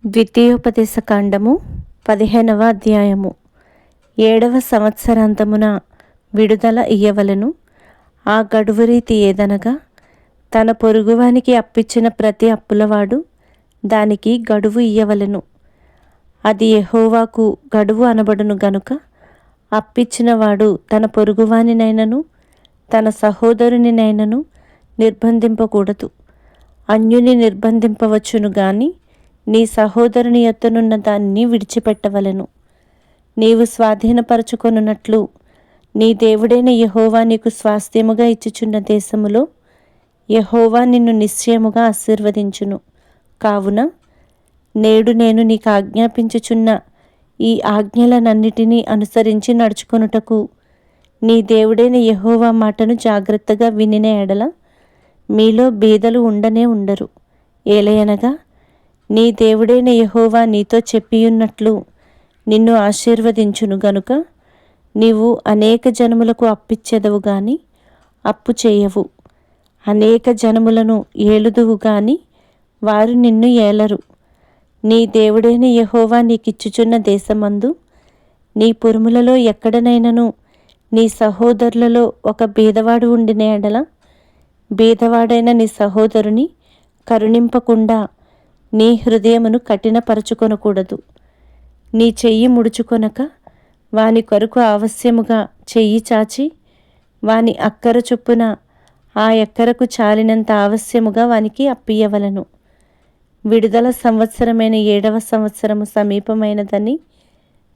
ద్వితీయోపదేశకాండము 15వ అధ్యాయము. 7వ సంవత్సరాంతమున విడుదల ఇయ్యవలెను. ఆ గడువు రీతి ఏదనగా, తన పొరుగువానికి అప్పిచ్చిన ప్రతి అప్పులవాడు దానికి గడువు ఇయ్యవలెను. అది యెహోవాకు గడువు అనబడును గనుక అప్పిచ్చినవాడు తన పొరుగువానినైనను తన సహోదరునినైనను నిర్బంధింపకూడదు. అన్యుని నిర్బంధింపవచ్చును గాని నీ సహోదరుని యొద్దనున్న దాన్ని విడిచిపెట్టవలెను. నీవు స్వాధీనపరచుకొనున్నట్లు నీ దేవుడైన యెహోవా నీకు స్వాస్థ్యముగా ఇచ్చుచున్న దేశములో యెహోవా నిన్ను నిశ్చయముగా ఆశీర్వదించును. కావున నేడు నేను నీకు ఆజ్ఞాపించుచున్న ఈ ఆజ్ఞలనన్నిటినీ అనుసరించి నడుచుకొనుటకు నీ దేవుడైన యెహోవా మాటను జాగ్రత్తగా వినిన ఎడల మీలో బీదలు ఉండనే ఉండరు. ఏలయనగా నీ దేవుడైన యెహోవా నీతో చెప్పియున్నట్లు నిన్ను ఆశీర్వదించును గనుక నీవు అనేక జనములకు అప్పిచ్చెదవు గాని అప్పు చేయవు. అనేక జనములను ఏలుదువు గాని వారు నిన్ను ఏలరు. నీ దేవుడైన యెహోవా నీకిచ్చుచున్న దేశమందు నీ పురములలో ఎక్కడనైనను నీ సహోదరులలో ఒక బీదవాడు ఉండిన ఎడల బీదవాడైన నీ సహోదరుని కరుణింపకుండా నీ హృదయమును కఠినపరచుకొనకూడదు. నీ చెయ్యి ముడుచుకొనక వాని కొరకు ఆవశ్యముగా చెయ్యి చాచి వాని అక్కర చొప్పున ఆ ఎక్కరకు చాలినంత ఆవశ్యముగా వానికి అప్పియ్యవలను. విడుదల సంవత్సరమైన 7వ సంవత్సరము సమీపమైనదని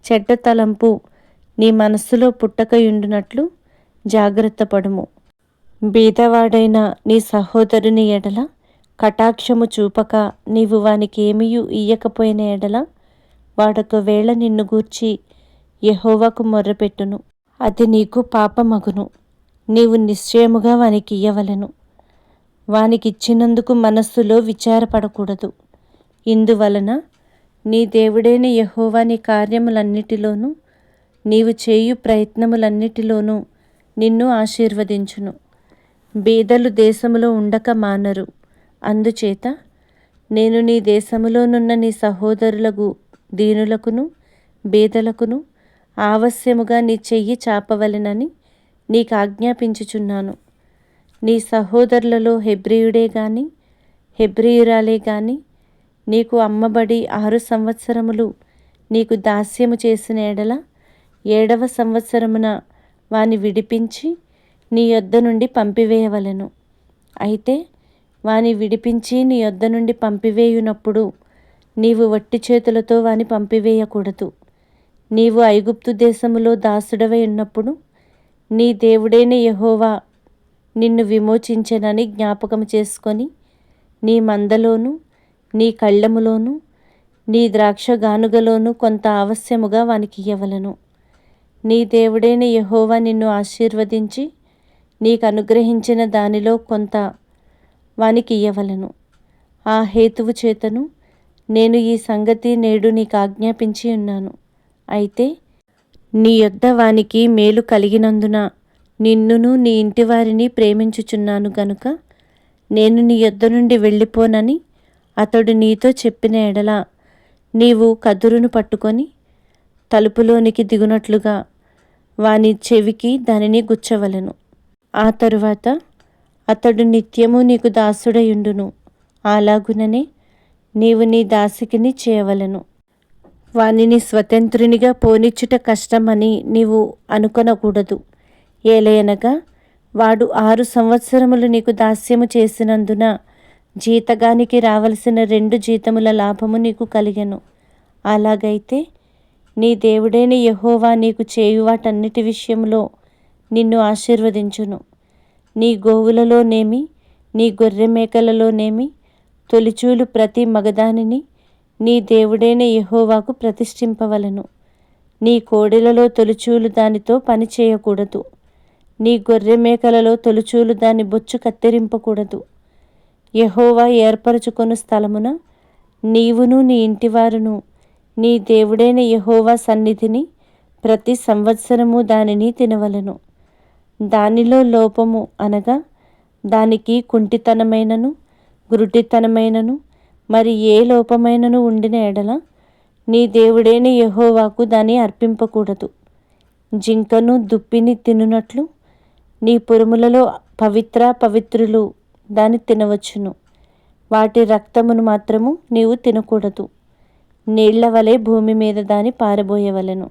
చెడ్డ తలంపు నీ మనస్సులో పుట్టకయుండునట్లు జాగ్రత్త పడుము. బీదవాడైన నీ సహోదరుని ఎడల కటాక్షము చూపక నీవు వానికి ఏమీయూ ఇయ్యకపోయిన ఎడల వాడొకవేళ నిన్ను గూర్చి యెహోవాకు మొర్రపెట్టును. అది నీకు పాపమగును. నీవు నిశ్చయముగా వానికి ఇయ్యవలెను. వానికిచ్చినందుకు మనస్సులో విచారపడకూడదు. ఇందువలన నీ దేవుడైన యెహోవా నీ కార్యములన్నిటిలోనూ నీవు చేయు ప్రయత్నములన్నిటిలోనూ నిన్ను ఆశీర్వదించును. బీదలు దేశములో ఉండక మానరు. అందుచేత నేను నీ దేశములోనున్న నీ సహోదరులకు దీనులకును బీదలకును ఆవశ్యముగా నీ చెయ్యి చాపవలెనని నీకు ఆజ్ఞాపించుచున్నాను. నీ సహోదరులలో హెబ్రీయుడే గాని హెబ్రీయురాలే గాని నీకు అమ్మబడి 6 సంవత్సరములు నీకు దాస్యము చేసిన ఎడల 7వ సంవత్సరమున వాని విడిపించి నీ యొద్ద నుండి పంపివేయవలెను. అయితే వాని విడిపించి నీ యొద్ద నుండి పంపివేయునప్పుడు నీవు వట్టి చేతులతో వాని పంపివేయకూడదు. నీవు ఐగుప్తు దేశములో దాసుడవై ఉన్నప్పుడు నీ దేవుడైన యెహోవా నిన్ను విమోచించెనని జ్ఞాపకము చేసుకొని నీ మందలోను నీ కళ్ళములోను నీ ద్రాక్ష గానుగలోను కొంత ఆవశ్యముగా వానికి ఇయ్యవలెను. నీ దేవుడైన యెహోవా నిన్ను ఆశీర్వదించి నీకు అనుగ్రహించిన దానిలో కొంత వానికి ఇయ్యవలెను. ఆ హేతువు చేతను నేను ఈ సంగతి నేడు నీకు ఆజ్ఞాపించి ఉన్నాను. అయితే నీ యొద్ద వానికి మేలు కలిగినందున నిన్నును నీ ఇంటివారిని ప్రేమించుచున్నాను గనుక నేను నీ యొద్ద నుండి వెళ్ళిపోనని అతడు నీతో చెప్పిన ఎడల నీవు కదురును పట్టుకొని తలుపులోనికి దిగునట్లుగా వాని చెవికి దానిని గుచ్చవలెను. ఆ తరువాత అతడు నిత్యము నీకు దాసుడయుండును. అలాగుననే నీవు నీ దాసికిని చేయవలెను. వానిని స్వతంత్రునిగా పోనిచ్చుట కష్టమని నీవు అనుకొనకూడదు. ఏలయనగా వాడు 6 సంవత్సరములు నీకు దాస్యము చేసినందున జీతగానికి రావలసిన 2 జీతముల లాభము నీకు కలిగెను. అలాగైతే నీ దేవుడైన యెహోవా నీకు చేయు వాటన్నిటి విషయంలో నిన్ను ఆశీర్వదించును. నీ గోవులలోనేమి నీ గొర్రె మేకలలోనేమి తొలిచూలు ప్రతి మగదానిని నీ దేవుడైన యెహోవాకు ప్రతిష్ఠింపవలెను. నీ కోడెలలో తొలిచూలు దానితో పని చేయకూడదు. నీ గొర్రె మేకలలో తొలిచూలు దాని బొచ్చు కత్తిరింపకూడదు. యెహోవా ఏర్పరచుకొను స్థలమున నీవును నీ ఇంటివారును నీ దేవుడైన యెహోవా సన్నిధిని ప్రతి సంవత్సరము దానిని తినవలెను. దానిలో లోపము అనగా దానికి కుంటితనమైనను గురుటితనమైనను మరి ఏ లోపమైనను ఉండిన ఎడల నీ దేవుడైన యెహోవాకు దాన్ని అర్పింపకూడదు. జింకను దుప్పిని తినునట్లు నీ పురములలో పవిత్రులు దాన్ని తినవచ్చును. వాటి రక్తమును మాత్రము నీవు తినకూడదు. నీళ్ల వలె భూమి మీద దాన్ని పారబోయవలెను.